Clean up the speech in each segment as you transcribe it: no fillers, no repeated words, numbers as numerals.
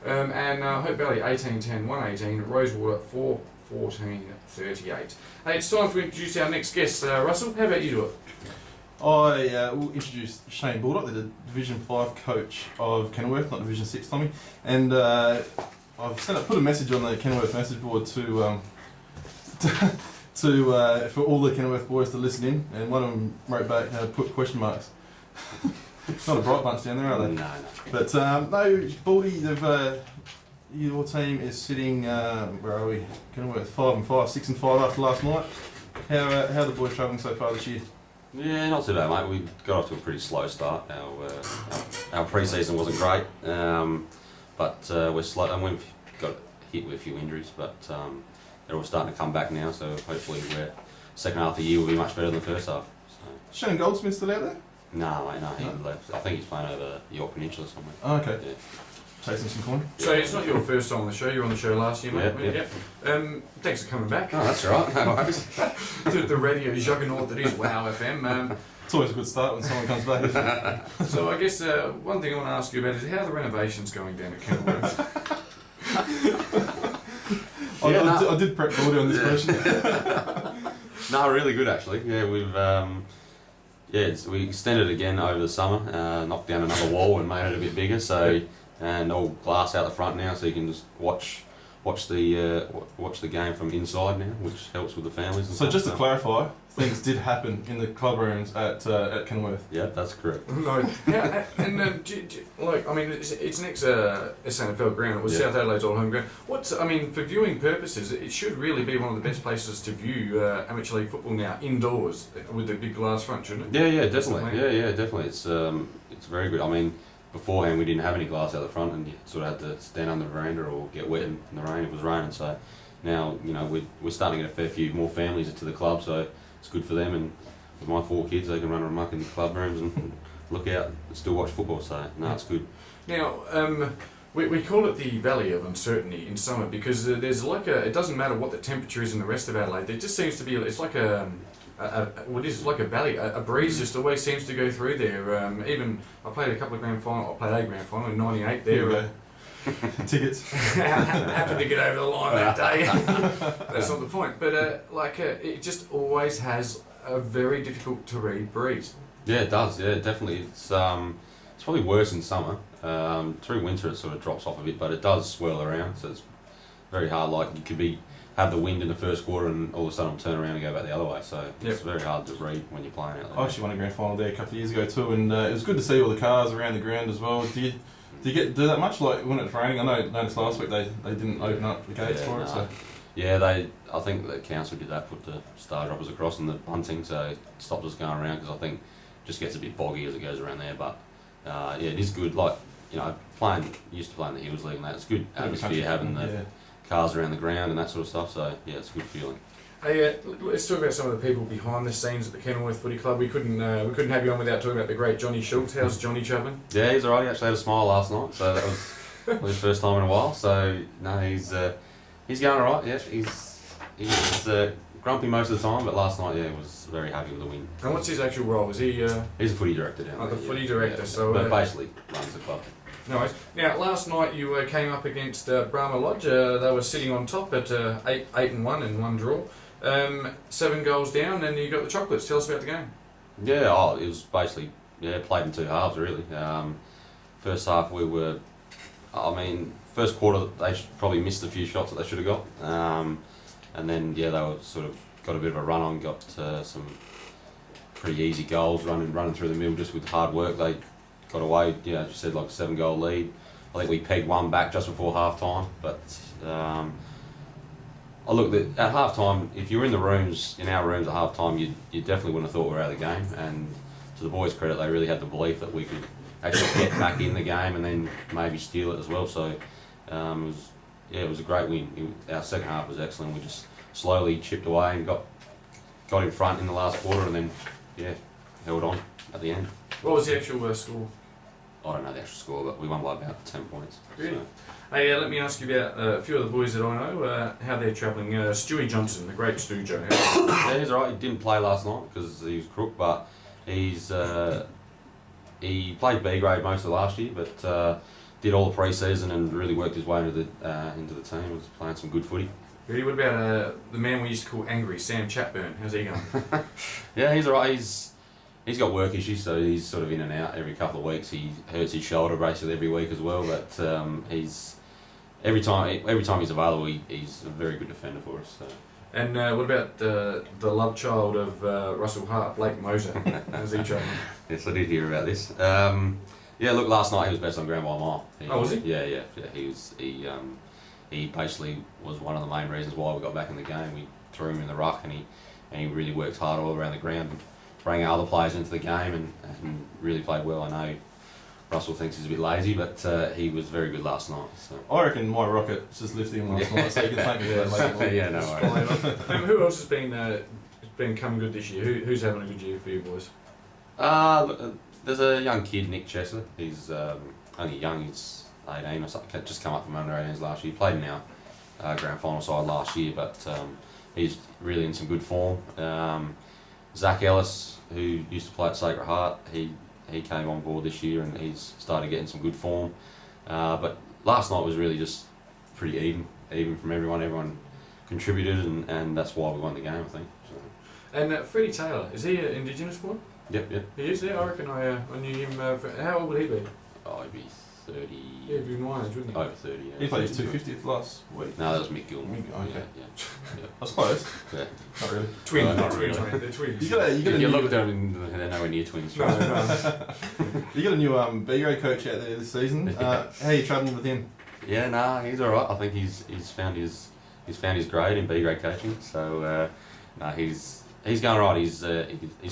And Hope Valley 18-10, 118, Rosewater 4-14-38. Hey, it's time to introduce our next guest, Russell. How about you do it? I will introduce Shane Baldock, the Division 5 coach of Kenilworth, not Division 6, Tommy. And I've put a message on the Kenilworth message board for all the Kenilworth boys to listen in, and one of them wrote back, put question marks. Not a bright bunch down there, are they? No. But no, Baldy, your team is sitting, where are we? Kenilworth 5-5, 6-5 after last night. How are the boys travelling so far this year? Yeah, not too bad, mate. We got off to a pretty slow start. Our pre-season wasn't great, but we're slow, and we've got hit with a few injuries, but they're all starting to come back now. So hopefully, second half of the year will be much better than the first half. So. Shannon Goldsmith still out there? No, mate, no, he left. I think he's playing over York Peninsula somewhere. Oh, okay. Yeah. Chasing some coin. So it's not your first time on the show. You were on the show last year, mate. Yep. Thanks for coming back. Oh, that's all right. No worries. The radio juggernaut that is Wow FM. It's always a good start when someone comes back, isn't it? So I guess one thing I want to ask you about is how are the renovations going down at Kenilworth? I did prep Baldy on this question. No, really good actually. Yeah, we've we extended again over the summer, knocked down another wall and made it a bit bigger. So and all glass out the front now, so you can just watch the game from inside now, which helps with the families. So just to clarify, things did happen in the club rooms at Kenilworth. Yeah, that's correct. No, it's next SNFL ground. It was South Adelaide's old home ground. For viewing purposes, it should really be one of the best places to view amateur league football now, indoors with the big glass front, shouldn't it? Yeah, definitely. Yeah, definitely. It's very good. I mean, beforehand we didn't have any glass out the front, and you sort of had to stand under the veranda or get wet in the rain if it was raining. So now we're starting to get a fair few more families into the club, so it's good for them. And with my 4 kids, they can run amok in the club rooms and look out and still watch football. So no, it's good. Now we call it the Valley of Uncertainty in summer because there's it doesn't matter what the temperature is in the rest of Adelaide. There just seems to be it's like a valley. A breeze just always seems to go through there. Even I played a grand final in '98 there. Tickets. Happy to get over the line that day. That's not the point. But it just always has a very difficult to read breeze. Yeah, it does. Yeah, definitely. It's probably worse in summer. Through winter, it sort of drops off a bit, but it does swirl around. So it's very hard. Like you could have the wind in the first quarter and all of a sudden turn around and go back the other way. So it's very hard to read when you're playing out there. I actually won a grand final there a couple of years ago too, and it was good to see all the cars around the ground as well. Do you get to do that much? Like when it's raining, I noticed last week they didn't open up the gates for it. So. Yeah, I think the council did that, put the star droppers across and the bunting, so it stopped us going around because I think it just gets a bit boggy as it goes around there. But it is good. Like used to play in the Hills League and that. It's good atmosphere having the cars around the ground and that sort of stuff. So yeah, it's a good feeling. Hey, let's talk about some of the people behind the scenes at the Kenilworth Footy Club. We couldn't have you on without talking about the great Johnny Schultz. How's Johnny travelling? Yeah, he's alright. He actually had a smile last night, so that was his first time in a while. So no, he's going alright. Yeah, he's grumpy most of the time, but last night was very happy with the win. And what's his actual role? Is he? He's a footy director down there. The footy director. Yeah, so but basically runs the club. No worries. Now, last night you came up against Brahma Lodge. They were sitting on top at 8-1 and 1 draw. 7 goals down, and you got the chocolates. Tell us about the game. Yeah, it was basically played in 2 halves really. First half first quarter they probably missed a few shots that they should have got, and then they were sort of got a bit of a run on, got some pretty easy goals running through the middle just with hard work. They got away, as you said, like a 7-goal lead. I think we pegged one back just before half time, but I looked at half time. If you were in our rooms at half time, you definitely wouldn't have thought we were out of the game. And to the boys' credit, they really had the belief that we could actually get back in the game and then maybe steal it as well. So it was a great win. Our second half was excellent. We just slowly chipped away and got in front in the last quarter, and then held on at the end. What was the actual score? I don't know the actual score, but we won by about 10 points. Really? So. Hey, let me ask you about a few of the boys that I know, how they're travelling. Stewie Johnson, the great Stu Joe. Yeah, he's alright. He didn't play last night because he was crook, but he played B grade most of last year, but did all the pre-season and really worked his way into the team. Was playing some good footy. Really, what about the man we used to call Angry, Sam Chatburn? How's he going? Yeah, he's alright. He's got work issues, so he's sort of in and out every couple of weeks. He hurts his shoulder basically every week as well, but he's every time he's available, he's a very good defender for us. So. And what about the love child of Russell Hart, Blake Moser? How's he training? Yes, I did hear about this. Yeah, look, last night he was best on ground by a mile. Was he? Yeah. He basically was one of the main reasons why we got back in the game. We threw him in the ruck, and he really worked hard all around the ground, and bring other players into the game, and really played well. I know Russell thinks he's a bit lazy, but he was very good last night. So. I reckon my rocket's just lifted him last night, so you can thank me for that later. Yeah, no worries. Who else has been coming good this year? Who's having a good year for you boys? There's a young kid, Nick Chesler. He's only young. He's 18 or something. Just come up from under 18s last year. He played in our grand final side last year, but he's really in some good form. Zach Ellis, who used to play at Sacred Heart, he came on board this year and he's started getting some good form. But last night was really just pretty even from everyone. Everyone contributed, and that's why we won the game, I think. So. And Freddie Taylor, is he an Indigenous boy? Yep. He is, yeah. I reckon I knew him. How old would he be? Oh, he'd be 30. Yeah, he'd be my age, wouldn't he? Over 30, yeah. He played his 250th last week. No, that was Mick Gilman. Okay. Yeah. I suppose. Yeah. Not really. Twins, not not really. twins. They're twins. You got You a look new, at them, they're nowhere near twins. No. you got a new B grade coach out there this season. How are you travelling with him? Yeah, nah, he's all right. I think he's found his grade in B grade coaching. So he's going all right. He's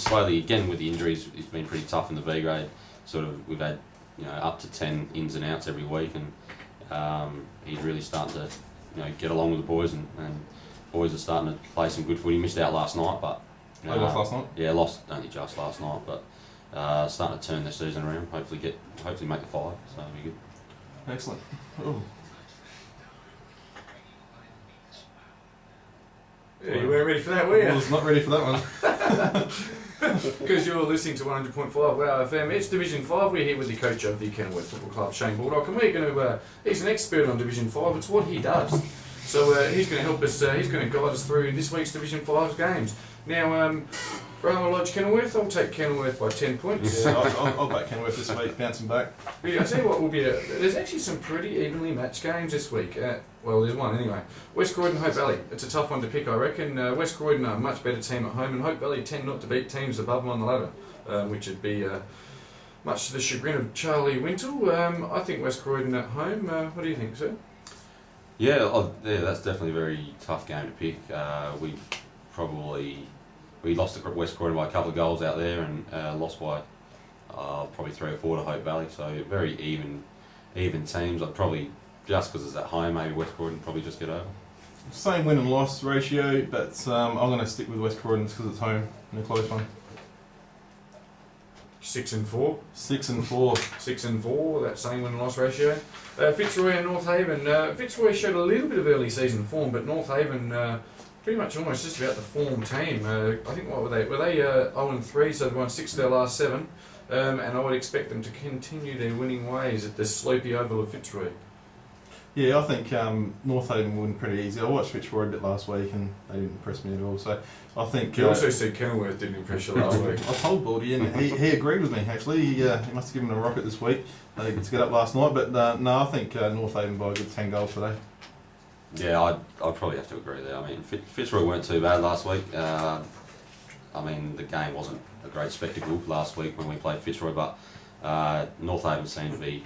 slowly, again with the injuries, he's been pretty tough in the B grade. Sort of, we've had up to 10 ins and outs every week, and he's really starting to get along with the boys, and boys are starting to play some good footy. He missed out last night, but They lost last night? Yeah, lost only just last night, but starting to turn their season around. Hopefully make the 5. So it'll be good. Excellent. Ooh. Yeah, you weren't ready for that, were I you? was not ready for that one. Because you're listening to 100.5 Wow FM. It's Division 5. We're here with the coach of the Kenilworth Football Club, Shane Baldock, and we're going to. He's an expert on Division 5. It's what he does. So he's going to help us. He's going to guide us through this week's Division 5 games. Now, Brahma Lodge Kenilworth. I'll take Kenilworth by 10 points. Yeah, I'll back Kenilworth this week, bouncing back. Yeah, I tell you what will be. There's actually some pretty evenly matched games this week. Well, there's one anyway. West Croydon, Hope Valley. It's a tough one to pick, I reckon. West Croydon are a much better team at home, and Hope Valley tend not to beat teams above them on the ladder, which would be much to the chagrin of Charlie Wintle. I think West Croydon at home. What do you think, sir? Yeah, that's definitely a very tough game to pick. We lost to West Croydon by a couple of goals out there, and lost by probably 3 or 4 to Hope Valley. So very even teams. I'd probably, just because it's at home, maybe West Croydon probably just get over. Same win and loss ratio, but I'm going to stick with West Croydon because it's home in a close one. 6 and 4. 6 and 4. 6 and 4. That same win and loss ratio. Fitzroy and North Haven. Fitzroy showed a little bit of early season form, but North Haven pretty much almost just about the form team. I think what were they? Were they 0 and 3? So they've won 6 of their last 7. And I would expect them to continue their winning ways at the slopey oval of Fitzroy. Yeah, I think North Haven won pretty easy. I watched Fitzroy a bit last week and they didn't impress me at all. So I think. You also said Kenilworth didn't impress you last week. I told Baldy and he agreed with me actually. He must have given him a rocket this week to get up last night. But no, I think North Haven by a good 10 goals today. Yeah, I'd probably have to agree there. I mean, Fitzroy weren't too bad last week. I mean, the game wasn't a great spectacle last week when we played Fitzroy, but North Haven seem to be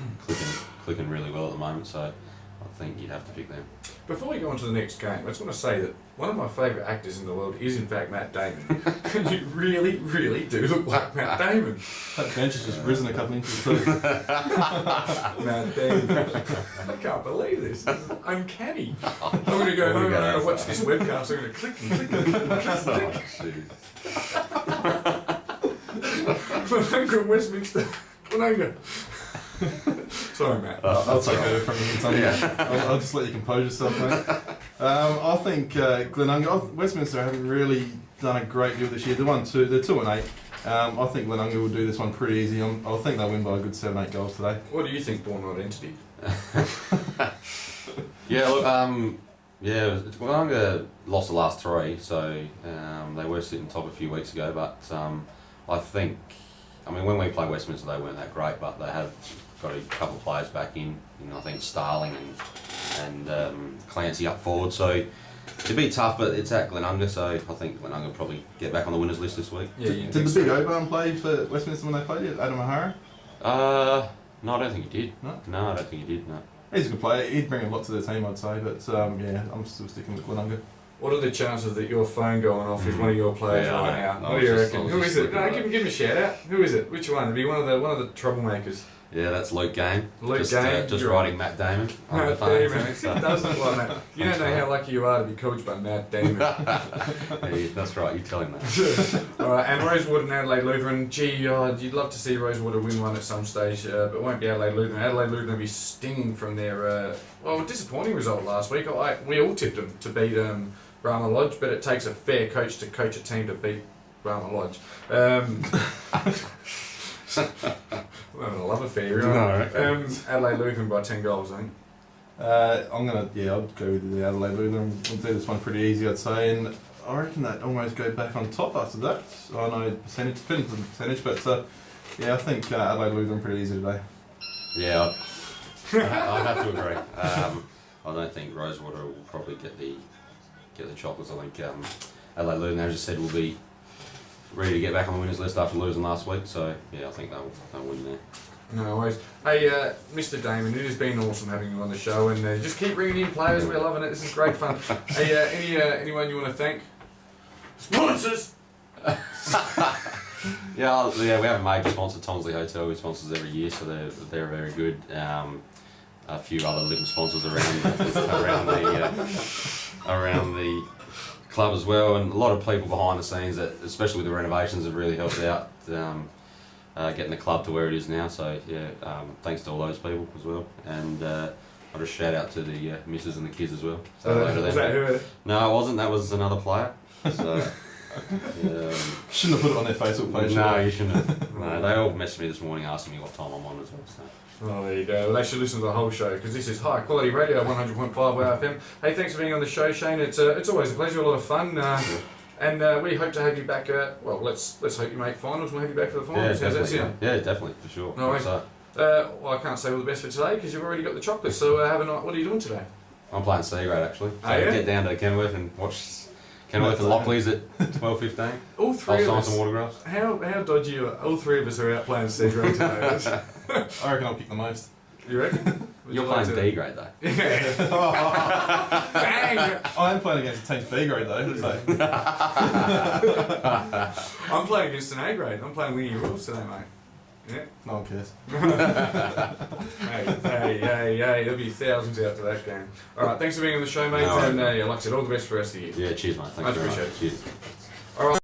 clicking really well at the moment. So I think you'd have to pick them. Before we go on to the next game, I just want to say that one of my favourite actors in the world is in fact Matt Damon. And you really, really do look like Matt Damon. That bench has just risen a couple inches too. Matt Damon. I can't believe this. This is uncanny. I'm going to go home and I'm going to watch this webcast. I'm going to click and click and click. Wononga, Westminster. Wononga. Sorry, Matt. I'll take over from you. Something. Yeah. I'll just let you compose yourself, mate. I think Glenunga, Westminster haven't really done a great deal this year. They're 2 and 8. I think Glenunga will do this one pretty easy. I think they'll win by a good 7-8 goals today. What do you think, Born Identity? Yeah, look, Wollonga lost the last 3, so they were sitting top a few weeks ago, but I think, when we played Westminster they weren't that great, but they have got a couple of players back in, I think Starling and Clancy up forward, so it'd be tough, but it's at Glenunga, so I think Glenunga will probably get back on the winners list this week. Yeah, Did the big Oban play for Westminster when they played it? Adam O'Hara? No, I don't think he did. No, I don't think he did, no. He's a good player. He'd bring a lot to the team, I'd say, but yeah, I'm still sticking with Glenunga. What are the chances that your phone going off is one of your players Yeah, right now? I What do you was reckon? just Who is it? looking No, at give him a shout out. Who is it? Which one? It'd be one of the troublemakers. Yeah, that's Luke Game. Luke just, Game, just you're writing Matt Damon on the Matt phone. Damon. It does look like that. You don't know how lucky you are to be coached by Matt Damon. Yeah, that's right, you tell him that. Alright, and Rosewater and Adelaide Lutheran. Gee, you'd love to see Rosewater win one at some stage, but it won't be Adelaide Lutheran. Adelaide Lutheran will be stinging from their disappointing result last week. We all tipped them to beat Brahma Lodge, but it takes a fair coach to coach a team to beat Brahma Lodge. We're having a love affair, right? Adelaide Lutheran by 10 goals, I think. I'd go with the Adelaide Lutheran. We'll do this one pretty easy, I'd say, and I reckon they'd almost go back on top after that. I know percentage, depends on the percentage, but yeah, I think Adelaide Lutheran pretty easy today. Yeah, I'd have to agree. I don't think Rosewater will probably get the chocolates. I think Adelaide Lutheran, as you said, will be ready to get back on the winners list after losing last week. So yeah, I think they'll win there. No worries. Hey, Mr. Damon, it has been awesome having you on the show, and just keep bringing in players. We're loving it. This is great fun. Hey, anyone you want to thank? Sponsors. Yeah, we have a major sponsor, Tonsley Hotel, who sponsors every year, so they're very good. A few other little sponsors around the club as well, and a lot of people behind the scenes that, especially with the renovations, have really helped out getting the club to where it is now. So yeah, thanks to all those people as well, and I'll just shout out to the missus and the kids as well. Was that who? No, it wasn't. That was another player. So. Shouldn't have put it on their Facebook page. No, you shouldn't have. No, they all messaged me this morning asking me what time I'm on as well. So. Oh, there you go. Well, they should listen to the whole show, because this is high quality radio, 100.5 FM. Hey, thanks for being on the show, Shane. It's always a pleasure, a lot of fun, and we hope to have you back. Let's hope you make finals. We'll have you back for the finals. How's that sound? Yeah, definitely, for sure. No worries. Well, I can't say all the best for today because you've already got the chocolate. So have a night. What are you doing today? I'm playing C grade actually. So yeah? Get down to Kenilworth and watch Kenilworth and Lockleys at 12:15. All three of I'll us. sign some autographs. How dodgy are all three of us are out playing C grade today? I reckon I'll pick the most. You reckon? You're playing D grade though. Yeah. Bang! I am playing against a team's B grade though, so. I'm playing against an A grade. I'm playing Wingy Rules today, mate. Yeah. No one cares. Hey, there'll be thousands out to that game. Alright, thanks for being on the show, mate, No, and like I said, all the best for the rest of the year. Yeah, cheers mate. Thanks Much very much. appreciated. Cheers.